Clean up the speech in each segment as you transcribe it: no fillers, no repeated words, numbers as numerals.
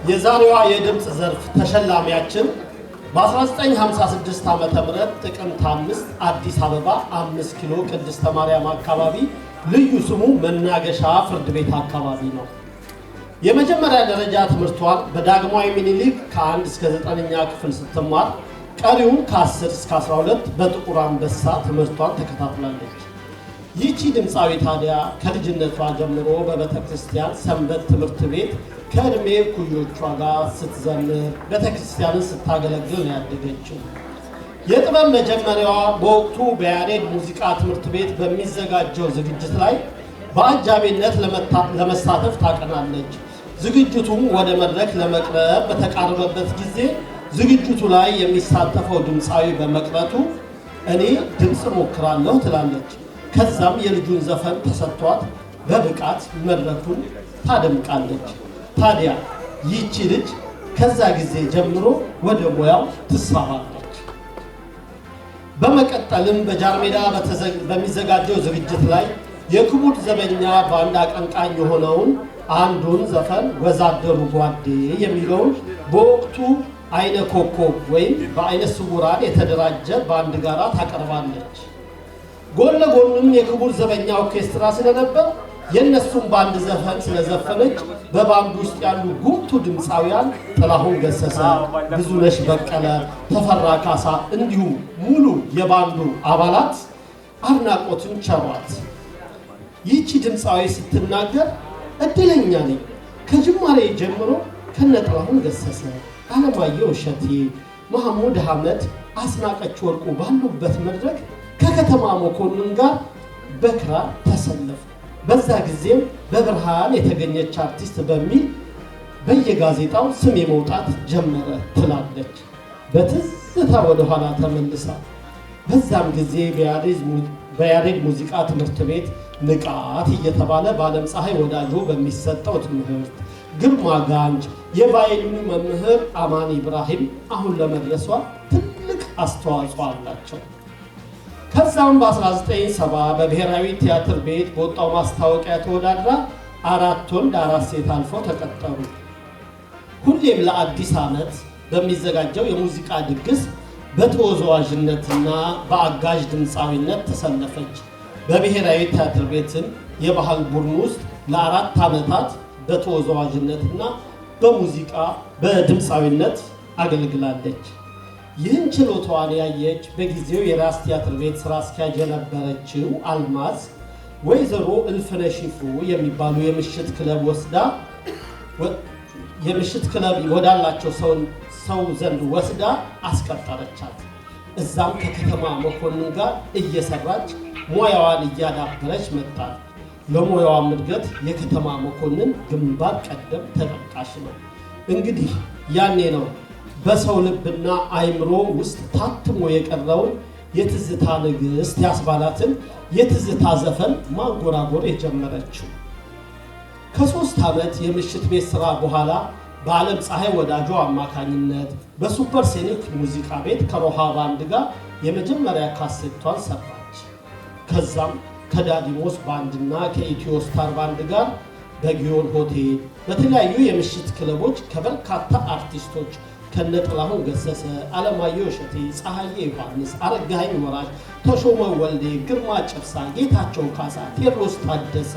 የዛሬዋ የድምጽ ዘርፍ ተሸላሚያችን በ1956 ዓመተ ምህረት ጥቅምት 5 አዲስ አበባ 5 ኪሎ ቅድስተ ማርያም አካባቢ ልዩ ስሙ መናገሻ ፍርድ ቤት አካባቢ ነው። የመጀመሪያ ደረጃ ትምህርቷን በዳግማዊ ምኒልክ ከ1 እስከ 9ኛ ክፍል ስትማር ቀሪውን ከ10 እስከ 12 በጥቁር አንበሳ ትምህርቷን ተከታትላለች። ይህቺ ድምፃዊ ታዲያ ከልጅነቷ ጀምሮ በቤተክርስቲያን ሰንበት ትምህርት ቤት ከእድሜ ኩዮቿ ጋር ስትዘምር ቤተክርስቲያንን ስታገለግል ነው ያደገችው። የጥበብ መጀመሪያዋ በወቅቱ በያሬድ ሙዚቃ ትምህርት ቤት በሚዘጋጀው ዝግጅት ላይ በአጃቢነት ለመሳተፍ ታቀናለች። ዝግጅቱም ወደ መድረክ ለመቅረብ በተቃረበበት ጊዜ ዝግጅቱ ላይ የሚሳተፈው ድምፃዊ በመቅረቱ እኔ ድምፅ ሞክራለሁ ትላለች። ከዛም የልጁን ዘፈን ተሰጥቷት በብቃት መድረኩን ታደምቃለች። ታዲያ ይህቺ ልጅ ከዛ ጊዜ ጀምሮ ወደ ሙያው ትሳባለች። በመቀጠልም በጃርሜዳ በሚዘጋጀው ዝግጅት ላይ የክቡር ዘበኛ ባንድ አቀንቃኝ የሆነውን አንዱን ዘፈን ወዛደሩ ጓዴ የሚለውን በወቅቱ አይነ ኮከብ ወይም በአይነ ስውራን የተደራጀ ባንድ ጋራ ታቀርባለች። ጎን ለጎንም የክቡር ዘበኛ ኦርኬስትራ ስለነበር የነሱን ባንድ ዘፈን ስለዘፈነች በባንድ ውስጥ ያሉ ጉምቱ ድምፃውያን ጥላሁን ገሰሰ፣ ብዙነሽ በቀለ፣ ተፈራ ካሳ እንዲሁም ሙሉ የባንዱ አባላት አድናቆትን ቸሯት። ይህቺ ድምፃዊ ስትናገር እድለኛ ነኝ፣ ከጅማሬ ጀምሮ ከነ ጥላሁን ገሰሰ፣ አለማየሁ እሸቴ፣ መሐሙድ አህመድ፣ አስናቀች ወርቁ ባሉበት መድረክ ከከተማ መኮንን ጋር በክራር ተሰለፉ። በዛ ጊዜም በብርሃን የተገኘች አርቲስት በሚል በየጋዜጣው ስም የመውጣት ጀመረ ትላለች። በትዝታ ወደኋላ ተመልሳ በዛም ጊዜ በያሬድ ሙዚቃ ትምህርት ቤት ንቃት እየተባለ በዓለም ፀሐይ ወዳጆ በሚሰጠው ትምህርት ግርማ ጋንጅ የቫዮሊኑ መምህር አማን ኢብራሂም አሁን ለመድረሷ ትልቅ አስተዋጽኦ አላቸው። ከዛም በ1970 በብሔራዊ ቲያትር ቤት በወጣው ማስታወቂያ ተወዳድራ 4 ወንድ 4 ሴት አልፈው ተቀጠሩ። ሁሌም ለአዲስ ዓመት በሚዘጋጀው የሙዚቃ ድግስ በተወዛዋዥነትና በአጋዥ ድምፃዊነት ተሰለፈች። በብሔራዊ ቲያትር ቤትም የባህል ቡድን ውስጥ ለ4 ዓመታት በተወዛዋዥነትና በሙዚቃ በድምፃዊነት አገልግላለች። ይህን ችሎታዋን ያየች በጊዜው የራስ ቲያትር ቤት ስራ አስኪያጅ የነበረችው አልማዝ ወይዘሮ እልፍነሽ ይፍሩ የሚባሉ የምሽት ክለብ ወዳላቸው ሰው ዘንድ ወስዳ አስቀጠረቻት። እዛም ከከተማ መኮንን ጋር እየሰራች ሙያዋን እያዳበረች መጣች። ለሙያዋም እድገት የከተማ መኮንን ግንባር ቀደም ተጠቃሽ ነው። እንግዲህ ያኔ ነው በሰው ልብና አይምሮ ውስጥ ታትሞ የቀረውን የትዝታ ንግሥት ያስባላትን የትዝታ ዘፈን ማንጎራጎር የጀመረችው። ከ3 ዓመት የምሽት ቤት ስራ በኋላ በዓለም ፀሐይ ወዳጆ አማካኝነት በሱፐር ሴኒክ ሙዚቃ ቤት ከሮሃ ባንድ ጋር የመጀመሪያ ካሴቷን ሰራች። ከዛም ከዳዲሞስ ባንድና ከኢትዮ ስታር ባንድ ጋር በጊዮን ሆቴል በተለያዩ የምሽት ክለቦች ከበርካታ አርቲስቶች ከነ ጥላሁን ገሰሰ፣ አለማየሁ እሸቴ፣ ፀሐዬ ዮሐንስ፣ አረጋኸኝ ወራሽ፣ ተሾመ ወልዴ፣ ግርማ ጨብሳ፣ ጌታቸው ካሳ፣ ቴዎድሮስ ታደሰ፣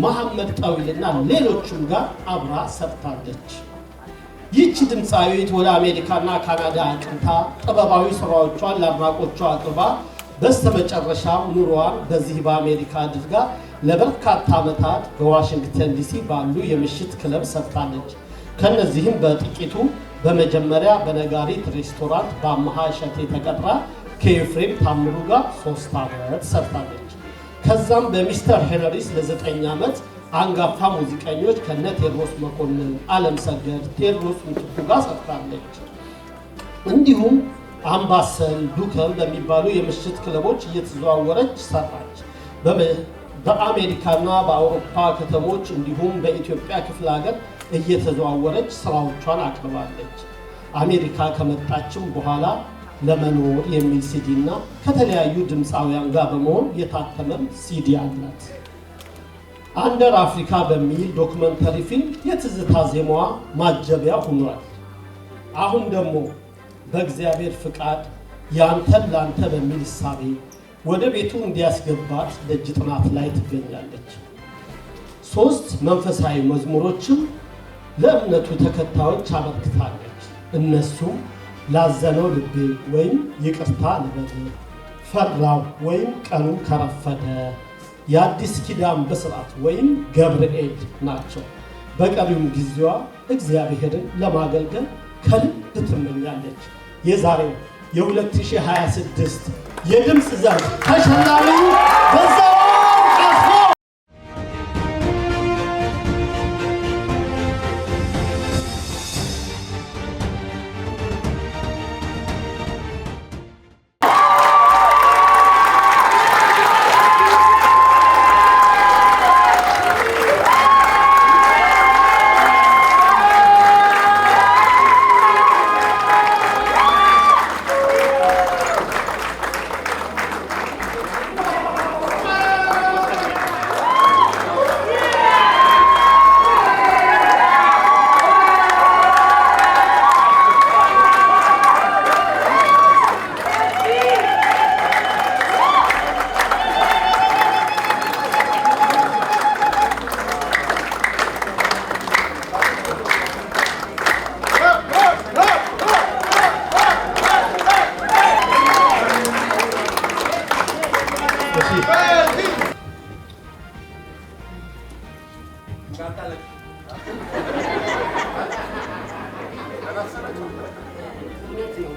መሐመድ ጠዊልና ሌሎችም ጋር አብራ ሰርታለች። ይህች ድምፃዊት ወደ አሜሪካና ካናዳ አቅንታ ጥበባዊ ስራዎቿን ለአድናቆቿ አቅርባ በስተመጨረሻም ኑሮዋን በዚህ በአሜሪካ አድርጋ ለበርካታ ዓመታት በዋሽንግተን ዲሲ ባሉ የምሽት ክለብ ሰርታለች። ከነዚህም በጥቂቱ በመጀመሪያ በነጋሪት ሬስቶራንት በአመሃ እሸቴ ተቀጥራ ከኤፍሬም ታምሩ ጋር 3 ዓመት ሰርታለች። ከዛም በሚስተር ሄነሪስ ለ9 ዓመት አንጋፋ ሙዚቀኞች ከነ ቴዎድሮስ መኮንን፣ ዓለም ሰገድ፣ ቴዎድሮስ ምትኩ ጋር ሰርታለች። እንዲሁም አምባሰል፣ ዱከም በሚባሉ የምሽት ክለቦች እየተዘዋወረች ሰራች። በአሜሪካና በአውሮፓ ከተሞች እንዲሁም በኢትዮጵያ ክፍለ ሀገር እየተዘዋወረች ስራዎቿን አቅርባለች። አሜሪካ ከመጣችም በኋላ ለመኖር የሚል ሲዲ እና ከተለያዩ ድምፃውያን ጋር በመሆን የታተመም ሲዲ አላት። አንደር አፍሪካ በሚል ዶክመንተሪ ፊልም የትዝታ ዜማዋ ማጀቢያ ሆኗል። አሁን ደግሞ በእግዚአብሔር ፍቃድ ያንተን ላንተ በሚል እሳቤ ወደ ቤቱ እንዲያስገባት ደጅ ጥናት ላይ ትገኛለች። 3 መንፈሳዊ መዝሙሮችም ለእምነቱ ተከታዮች አበርክታለች። እነሱም ላዘነው ልቤ ወይም ይቅርታ ልበል፣ ፈራው ወይም ቀኑ ከረፈደ፣ የአዲስ ኪዳን ብስራት ወይም ገብርኤል ናቸው። በቀሪውም ጊዜዋ እግዚአብሔርን ለማገልገል ከልብ ትመኛለች። የዛሬው የ2026 የድምፅ ዘርፍ ተሸላሚ በዛወርቅ አስፋው።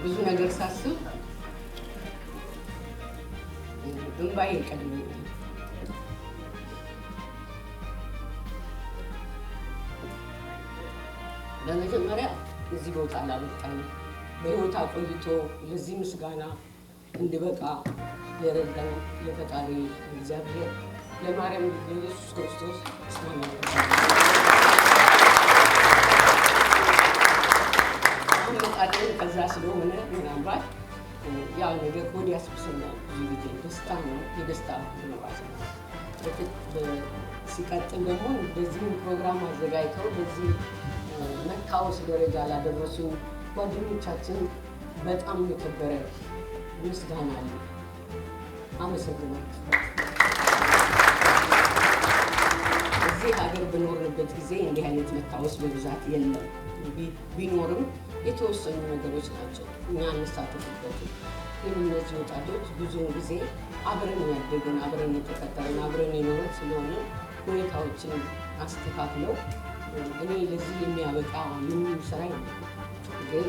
ብዙ ነገር ሳስብ እንባዬ ይቀድመኛል። በመጀመሪያ እዚህ ቦታ ላበቃኝ በሕይወት አቆይቶ ለዚህ ምስጋና እንድበቃ የረዳኝ ለፈጣሪ እግዚአብሔር ለማርያም ኢየሱስ ክርስቶስ ምስጋና አመጣጤን ከዛ ስለሆነ ምናልባት ያው ነገር ሆድ ያስብሰኛል። ብዙ ጊዜ ደስታ ነው፣ የደስታ መባስ ነው። ሲቀጥል ደግሞ በዚህም ፕሮግራም አዘጋጅተው በዚህ መታወስ ደረጃ ላደረሱኝ ጓደኞቻችን በጣም የከበረ ምስጋና አለ። አመሰግናለሁ። እዚህ ሀገር በኖርንበት ጊዜ እንዲህ አይነት መታወስ በብዛት የለም። ቢኖርም የተወሰኑ ነገሮች ናቸው እኛ እንሳተፍበትም። ግን እነዚህ ወጣቶች ብዙውን ጊዜ አብረን ያደግን፣ አብረን የተፈጠርን፣ አብረን የኖርን ስለሆነ ሁኔታዎችን አስተካክለው እኔ ለዚህ የሚያበቃ ምንም ስራ የለም። ግን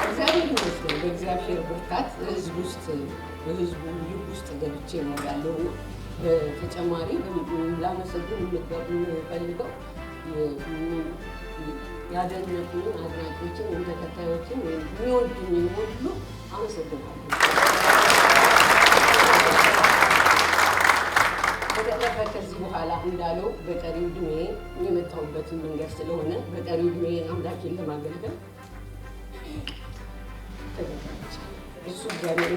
እግዚአብሔር ይመስገን በእግዚአብሔር ብርታት በህዝቡ ልብ ውስጥ ገብቼ ነው ያለው። በተጨማሪ ላመሰግን የምፈልገው ያደነቁኝ አድናቂዎችን፣ ተከታዮችን፣ የሚወዱኝን ሁሉ አመሰግናለሁ። በተረፈ ከዚህ በኋላ እንዳለው በቀሪው ዕድሜ የመጣሁበትን መንገድ ስለሆነ በቀሪው ዕድሜ አምላኬን ለማገልገል እሱ እግዚአብሔር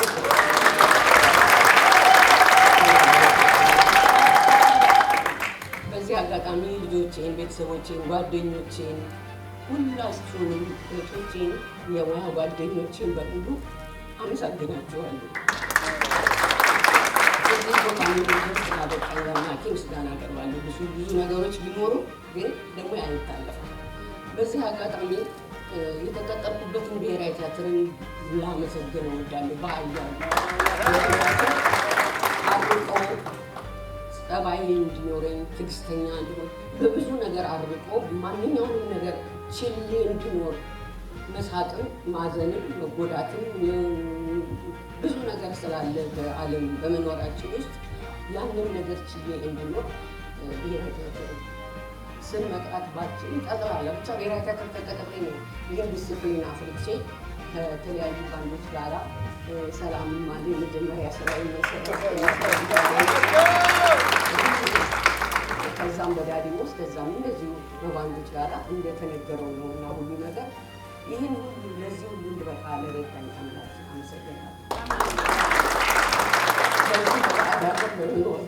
በዚህ አጋጣሚ ልጆቼን፣ ቤተሰቦቼን፣ ጓደኞቼን ሁላችሁንም እህቶቼን፣ የሙያ ጓደኞቼን በሙሉ አመሰግናችኋለሁ። እዚህ ቦታ እንድደርስ ስላበቃኝ ለአምላኬ ምስጋና አቀርባለሁ። ብዙ ነገሮች ቢኖሩ ግን ደግሞ አይታለፍም። በዚህ አጋጣሚ የተቀጠርኩበትን ብሔራዊ ቲያትርን ላመሰግን እወዳለሁ። በአያሉ አርቆ ጸባይ እንዲኖረኝ፣ ትዕግስተኛ እንዲሆን፣ በብዙ ነገር አርቆ ማንኛውንም ነገር ችሌ እንዲኖር፣ መሳቅም፣ ማዘንም፣ መጎዳትም ብዙ ነገር ስላለ በዓለም በመኖራችን ውስጥ ያንን ነገር ችዬ እንዲኖር ብሔራዊ ቲያትር ስም መጥራት ባችል ጠቅላላ ብቻ ብሔራዊ ቲያትር ተቀጥሬ ነው ይህን ዲስፕሊን አፍርቼ ከተለያዩ ባንዶች ጋራ ሰላም ማለ የመጀመሪያ ስራዬን ከዛም በዳዲሞስ ከዛም እንደዚሁ በባንዶች ጋራ እንደተነገረው ነው እና ሁሉ ነገር ይህን ሁሉ ለዚህ ሁሉ እንድበቃ ለረዳኝ አምላክ አመሰግናለሁ።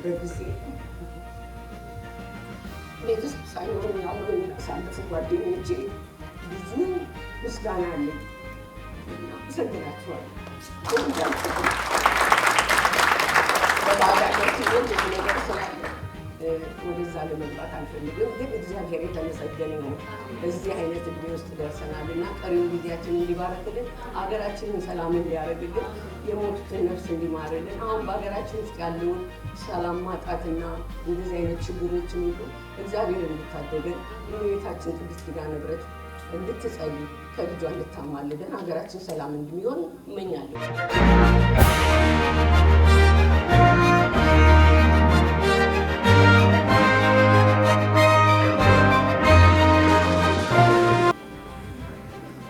በጊዜ ቤተሰብ ሳይኖረኝ አብረውኝ ያሳለፉ ጓደኞቼ ብዙ ምስጋና አለኝ እና አመሰግናቸዋለሁ። በባህላችን ነገር ስላለ ወደዛ ለመግባት አልፈልግም፣ ግን እግዚአብሔር የተመሰገነ ነው። በዚህ አይነት እድሜ ውስጥ ደርሰናል እና ቀሪው ጊዜያችን እንዲባረክልን፣ ሀገራችንን ሰላም እንዲያደርግልን፣ የሞቱትን ነፍስ እንዲማርልን፣ አሁን በሀገራችን ውስጥ ያለውን ሰላም ማጣትና እንደዚህ አይነት ችግሮችን ሁሉ እግዚአብሔር እንዲታደገን እመቤታችን ቅድስት ኪዳነ ምሕረት እንድትጸልይ ከልጇ እንድታማልደን ሀገራችን ሰላም እንዲሆን እመኛለሁ።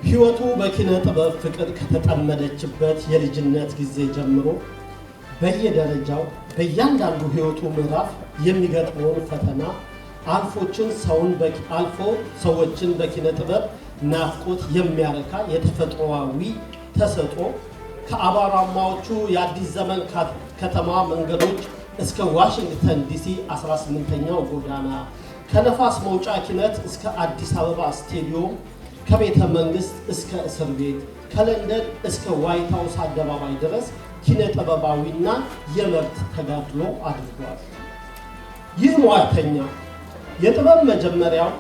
ሕይወቱ በኪነ ጥበብ ፍቅር ከተጠመደችበት የልጅነት ጊዜ ጀምሮ በየደረጃው በእያንዳንዱ ሕይወቱ ምዕራፍ የሚገጥመውን ፈተና አልፎ ሰዎችን በኪነ ጥበብ ናፍቆት የሚያረካ የተፈጥሮአዊ ተሰጥኦ ከአቧራማዎቹ የአዲስ ዘመን ከተማ መንገዶች እስከ ዋሽንግተን ዲሲ 18ኛው ጎዳና፣ ከነፋስ መውጫ ኪነት እስከ አዲስ አበባ ስቴዲዮም፣ ከቤተ መንግስት እስከ እስር ቤት፣ ከለንደን እስከ ዋይት ሃውስ አደባባይ ድረስ ኪነ ጥበባዊና የመብት ተጋድሎ አድርጓል። ይህ ሟርተኛ የጥበብ መጀመሪያው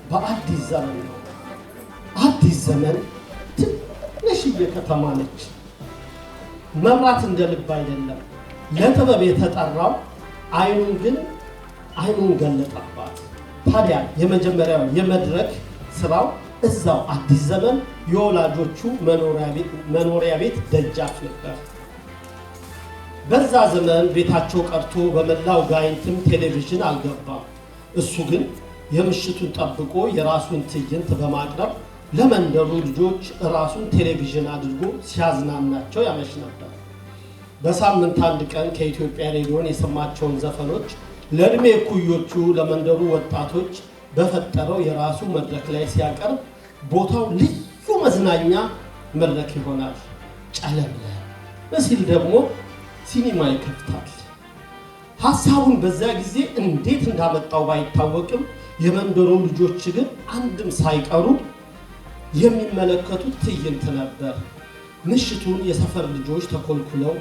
በአዲስ ዘመን ነው። አዲስ ዘመን ትንሽዬ ከተማ ነች። መብራት እንደ ልብ አይደለም። ለጥበብ የተጠራው አይኑን ገለጠባት። ታዲያ የመጀመሪያው የመድረክ ስራው እዛው አዲስ ዘመን የወላጆቹ መኖሪያ ቤት ደጃፍ ነበር። በዛ ዘመን ቤታቸው ቀርቶ በመላው ጋይንትም ቴሌቪዥን አልገባም። እሱ ግን የምሽቱን ጠብቆ የራሱን ትዕይንት በማቅረብ ለመንደሩ ልጆች ራሱን ቴሌቪዥን አድርጎ ሲያዝናናቸው ያመሽ ነበር። በሳምንት አንድ ቀን ከኢትዮጵያ ሬዲዮን የሰማቸውን ዘፈኖች ለዕድሜ እኩዮቹ ለመንደሩ ወጣቶች በፈጠረው የራሱ መድረክ ላይ ሲያቀርብ ቦታው ልዩ መዝናኛ መድረክ ይሆናል። ጨለምለም ሲል ደግሞ ሲኒማ ይከፍታል። ሐሳቡን በዛ ጊዜ እንዴት እንዳመጣው ባይታወቅም የመንደሩ ልጆች ግን አንድም ሳይቀሩ የሚመለከቱት ትዕይንት ነበር። ምሽቱን የሰፈር ልጆች ተኮልኩለው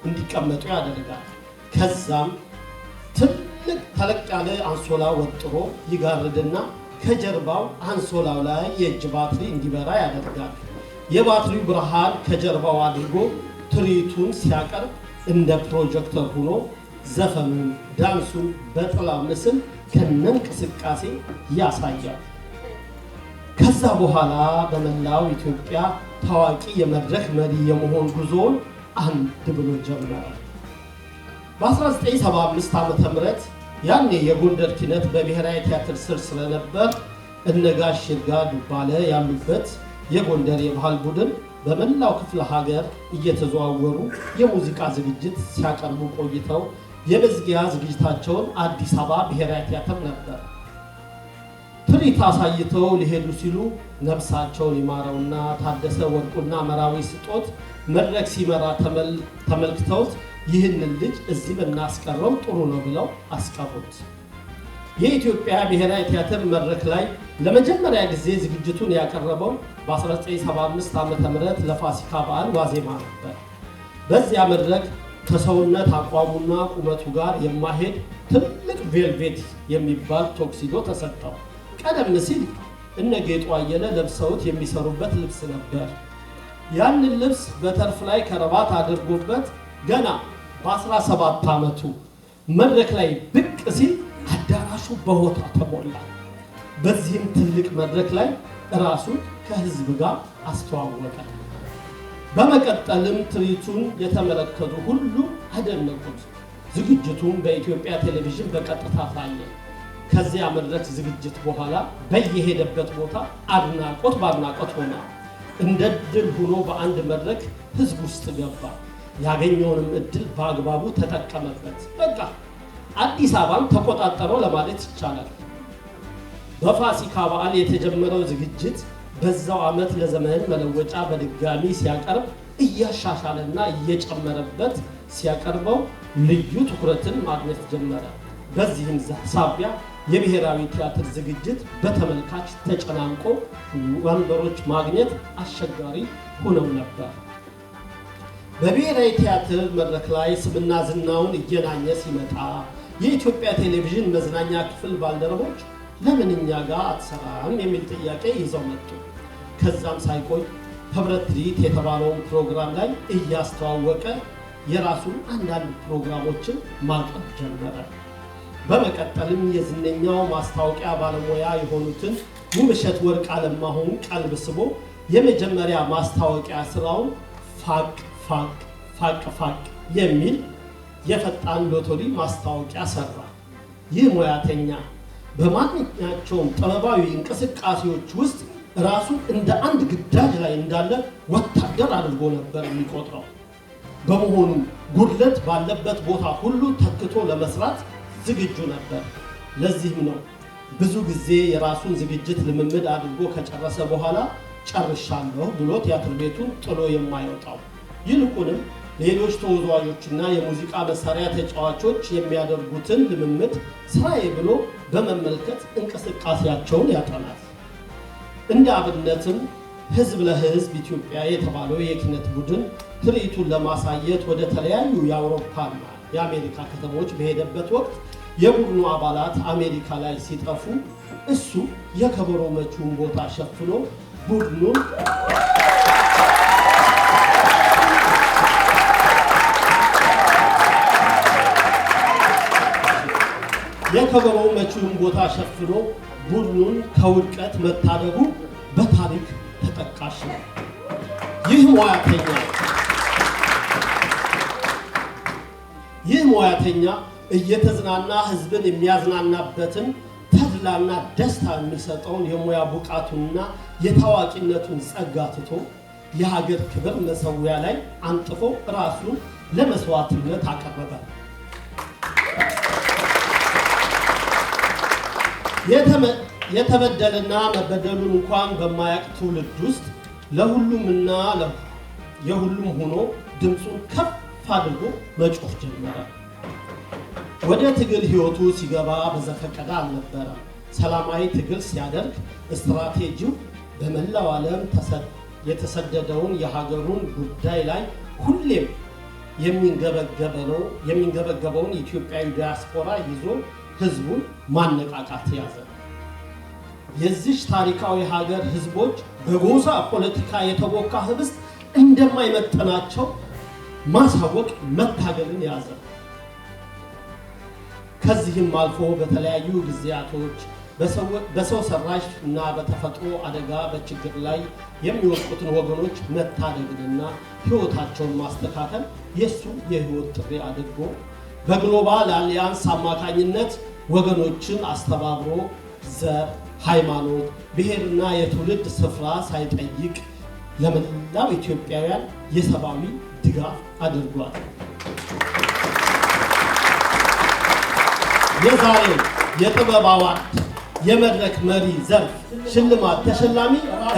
እንዲቀመጡ ያደርጋል። ከዛም ትልቅ ተለቅ ያለ አንሶላ ወጥሮ ይጋርድና ከጀርባው አንሶላው ላይ የእጅ ባትሪ እንዲበራ ያደርጋል። የባትሪው ብርሃን ከጀርባው አድርጎ ትርኢቱን ሲያቀርብ እንደ ፕሮጀክተር ሆኖ ዘፈኑን፣ ዳንሱን በጥላ ምስል ከነንቅስቃሴ ያሳያል። ከዛ በኋላ በመላው ኢትዮጵያ ታዋቂ የመድረክ መሪ የመሆን ጉዞውን አንድ ብሎ ጀመረ። በ1975 ዓ.ም ያኔ የጎንደር ኪነት በብሔራዊ ቲያትር ስር ስለነበር እነጋሽ ይርጋ ዱባለ ያሉበት የጎንደር የባህል ቡድን በመላው ክፍለ ሀገር እየተዘዋወሩ የሙዚቃ ዝግጅት ሲያቀርቡ ቆይተው የመዝጊያ ዝግጅታቸውን አዲስ አበባ ብሔራዊ ቲያትር ነበር። ትርኢት አሳይተው ሊሄዱ ሲሉ ነፍሳቸውን ይማረውና ታደሰ ወርቁና መራዊ ስጦት መድረክ ሲመራ ተመልክተውት ይህንን ልጅ እዚህ ብናስቀረው ጥሩ ነው ብለው አስቀሩት። የኢትዮጵያ ብሔራዊ ቲያትር መድረክ ላይ ለመጀመሪያ ጊዜ ዝግጅቱን ያቀረበው በ1975 ዓ.ም ለፋሲካ በዓል ዋዜማ ነበር። በዚያ መድረክ ከሰውነት አቋሙና ቁመቱ ጋር የማሄድ ትልቅ ቬልቬት የሚባል ቶክሲዶ ተሰጠው። ቀደም ሲል እነ ጌጡ አየለ ለብሰውት የሚሰሩበት ልብስ ነበር። ያንን ልብስ በተርፍ ላይ ከረባት አድርጎበት ገና በ17 ዓመቱ መድረክ ላይ ብቅ ሲል አዳራሹ በሆታ ተሞላ። በዚህም ትልቅ መድረክ ላይ ራሱን ከህዝብ ጋር አስተዋወቀ። በመቀጠልም ትርኢቱን የተመለከቱ ሁሉ አደነቁት። ዝግጅቱን በኢትዮጵያ ቴሌቪዥን በቀጥታ ታየ። ከዚያ መድረክ ዝግጅት በኋላ በየሄደበት ቦታ አድናቆት ባድናቆት ሆነ። እንደ ድል ሆኖ በአንድ መድረክ ህዝብ ውስጥ ገባ። ያገኘውንም እድል በአግባቡ ተጠቀመበት። በቃ አዲስ አበባን ተቆጣጠረው ለማለት ይቻላል። በፋሲካ በዓል የተጀመረው ዝግጅት በዛው ዓመት ለዘመን መለወጫ በድጋሚ ሲያቀርብ እያሻሻለና እየጨመረበት ሲያቀርበው ልዩ ትኩረትን ማግኘት ጀመረ። በዚህም ሳቢያ የብሔራዊ ቲያትር ዝግጅት በተመልካች ተጨናንቆ ወንበሮች ማግኘት አስቸጋሪ ሆነው ነበር። በብሔራዊ ቲያትር መድረክ ላይ ስምና ዝናውን እየናኘ ሲመጣ የኢትዮጵያ ቴሌቪዥን መዝናኛ ክፍል ባልደረቦች ለምን እኛ ጋር አትሰራም የሚል ጥያቄ ይዘው መጡ። ከዛም ሳይቆይ ህብረት ትርኢት የተባለውን ፕሮግራም ላይ እያስተዋወቀ የራሱን አንዳንድ ፕሮግራሞችን ማቅረብ ጀመረ። በመቀጠልም የዝነኛው ማስታወቂያ ባለሙያ የሆኑትን ውብሸት ወርቅ አለማሁን ቀልብ ስቦ የመጀመሪያ ማስታወቂያ ስራውን ፋቅ የሚል የፈጣን ሎተሪ ማስታወቂያ ሰራ። ይህ ሙያተኛ በማንኛቸውም ጥበባዊ እንቅስቃሴዎች ውስጥ ራሱን እንደ አንድ ግዳጅ ላይ እንዳለ ወታደር አድርጎ ነበር የሚቆጥረው። በመሆኑም ጉድለት ባለበት ቦታ ሁሉ ተክቶ ለመስራት ዝግጁ ነበር። ለዚህም ነው ብዙ ጊዜ የራሱን ዝግጅት ልምምድ አድርጎ ከጨረሰ በኋላ ጨርሻለሁ ብሎ ቲያትር ቤቱን ጥሎ የማይወጣው። ይልቁንም ሌሎች ተወዛዋዦችና የሙዚቃ መሳሪያ ተጫዋቾች የሚያደርጉትን ልምምድ ስራዬ ብሎ በመመልከት እንቅስቃሴያቸውን ያጠናል። እንደ አብነትም ህዝብ ለህዝብ ኢትዮጵያ የተባለው የኪነት ቡድን ትርኢቱን ለማሳየት ወደ ተለያዩ የአውሮፓና የአሜሪካ ከተሞች በሄደበት ወቅት የቡድኑ አባላት አሜሪካ ላይ ሲጠፉ እሱ የከበሮ መቺውን ቦታ ሸፍኖ ቡድኑን ከውድቀት መታደጉ በታሪክ ተጠቃሽ ነው። ይህ ሙያተኛ እየተዝናና ህዝብን የሚያዝናናበትን ተድላና ደስታ የሚሰጠውን የሙያ ብቃቱንና የታዋቂነቱን ጸጋ ትቶ የሀገር ክብር መሰዊያ ላይ አንጥፎ ራሱን ለመስዋዕትነት አቀረበ። የተበደለና መበደሉን እንኳን በማያውቅ ትውልድ ውስጥ ለሁሉምና የሁሉም ሆኖ ድምፁን ከፍ አድርጎ መጮህ ጀመረ። ወደ ትግል ህይወቱ ሲገባ በዘፈቀደ አልነበረም። ሰላማዊ ትግል ሲያደርግ ስትራቴጂው በመላው ዓለም የተሰደደውን የሀገሩን ጉዳይ ላይ ሁሌም የሚንገበገበውን ኢትዮጵያዊ ዲያስፖራ ይዞ ህዝቡን ማነቃቃት ያዘ። የዚች ታሪካዊ ሀገር ህዝቦች በጎሳ ፖለቲካ የተቦካ ህብስት እንደማይመጥናቸው ማሳወቅ መታገልን ያዘ። ከዚህም አልፎ በተለያዩ ጊዜያቶች በሰው ሰራሽ እና በተፈጥሮ አደጋ በችግር ላይ የሚወድቁትን ወገኖች መታደግንና ህይወታቸውን ማስተካከል የሱ የህይወት ጥሪ አድርጎ በግሎባል አሊያንስ አማካኝነት ወገኖችን አስተባብሮ ዘር፣ ሃይማኖት፣ ብሔርና የትውልድ ስፍራ ሳይጠይቅ ለመላው ኢትዮጵያውያን የሰብአዊ ድጋፍ አድርጓል። የዛሬው የጥበብ አዋርድ የመድረክ መሪ ዘርፍ ሽልማት ተሸላሚ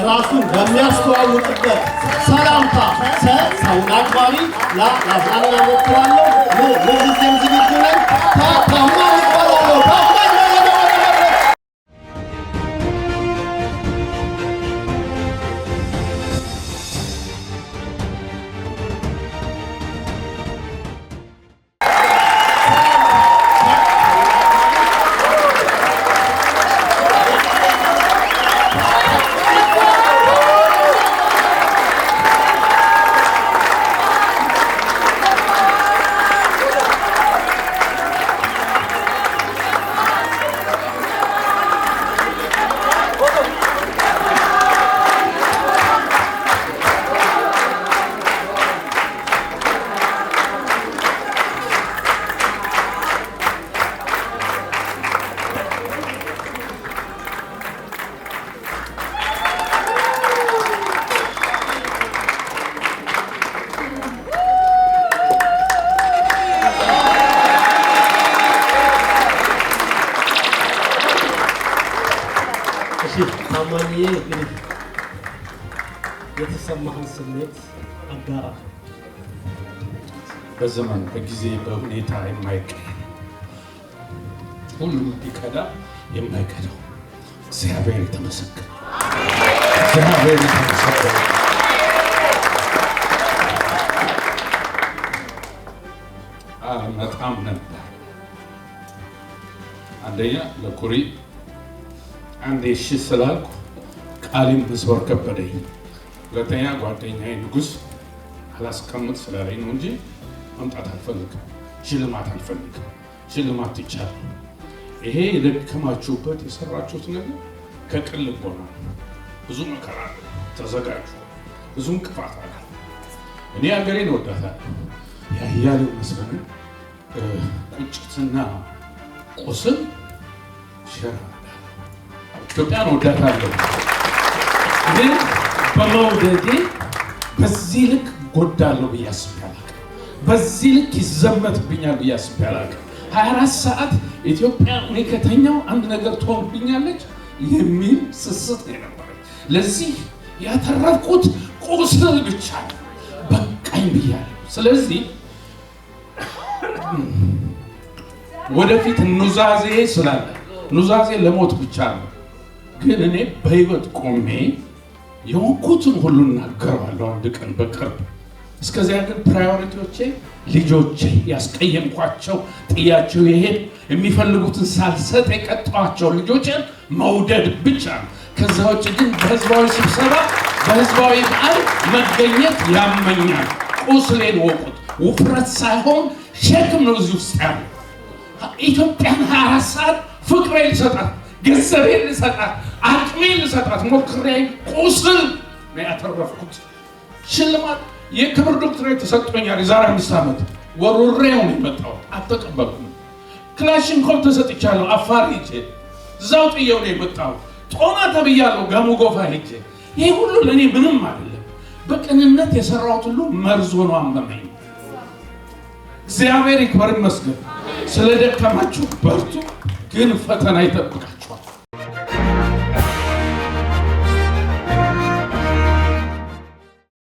ራሱን በሚያስተዋውቅበት ሰላምታ ሰውን አክባሪ ላዝናና ሞክራለሁ። ለዚህም ዝግጁ ነኝ። ታማኝ ይባላለሁ። ታማኝ የተሰማህን ስሜት አጋራ። በዘመን በጊዜ በሁኔታ የማይቀየር ሁሉም ቢከዳ የማይከዳው እግዚአብሔር የተመሰገነ እግዚአብሔር የተመሰገነ። በጣም ነበር። አንደኛ ለኩሪ አንዴ እሺ ስላልኩ ቃሌን መስበር ከበደኝ። ሁለተኛ ጓደኛዬ ንጉስ አላስቀምጥ ስላለኝ ነው እንጂ መምጣት አልፈልግም። ሽልማት አልፈልግም። ሽልማት ይቻላል። ይሄ የደከማችሁበት የሰራችሁት ነገር ከቅን ልቦና ብዙ መከራ አለ። ተዘጋጁ። ብዙ እንቅፋት አለ። እኔ ሀገሬን እወዳታለሁ። ያያሌው መስፍንን ቁጭትና ቁስል ሸራ ኢትዮጵያን እወዳታለሁ። ግን በመውደዴ በዚህ ልክ ጎዳለሁ ብዬ አስቤ አላውቅም። በዚህ ልክ ይዘመትብኛል ብዬ አስቤ አላውቅም። 24 ሰዓት ኢትዮጵያ እኔ ከተኛው አንድ ነገር ትሆንብኛለች የሚል ስስት የነበረኝ። ለዚህ ያተረፍኩት ቁስል ብቻ ነው። በቃኝ ብያለሁ። ስለዚህ ወደፊት ኑዛዜ ስላለ ኑዛዜ ለሞት ብቻ ነው። ግን እኔ በህይወት ቆሜ የሆንኩትን ሁሉ እናገራለሁ አንድ ቀን በቅርብ። እስከዚያ ግን ፕራዮሪቲዎቼ ልጆቼ፣ ያስቀየምኳቸው ጥያቸው የሄድ የሚፈልጉትን ሳልሰጥ የቀጣኋቸው ልጆችን መውደድ ብቻ ነው። ከዛ ውጭ ግን በህዝባዊ ስብሰባ በህዝባዊ በዓል መገኘት ያመኛል። ቁስሌን ወቁት። ውፍረት ሳይሆን ሸክም ነው እዚህ ውስጥ ያለው። ኢትዮጵያን 24 ሰዓት ፍቅሬን ልሰጣት፣ ገንዘቤን ልሰጣት፣ አቅሜን ልሰጣት ሞክሬ ቁስል ነው ያተረፍኩት። ሽልማት የክብር ዶክትሬት ተሰጥቶኛል። የዛሬ 5 ዓመት ወሩሬው ነው የመጣሁት። አልተቀበልኩም። ክላሽንኮቭ ተሰጥቻለሁ። አፋር ሄጄ እዛው ጥየው ነው የመጣሁት። ጦና ተብያለሁ ጋሞ ጎፋ ሄጄ። ይሄ ሁሉ ለእኔ ምንም አይደለም። በቅንነት የሰራሁት ሁሉ መርዞ ነው አመመኝ። እግዚአብሔር ይክበር ይመስገን። ስለደከማችሁ በርቱ፣ ግን ፈተና ይጠብቃችኋል።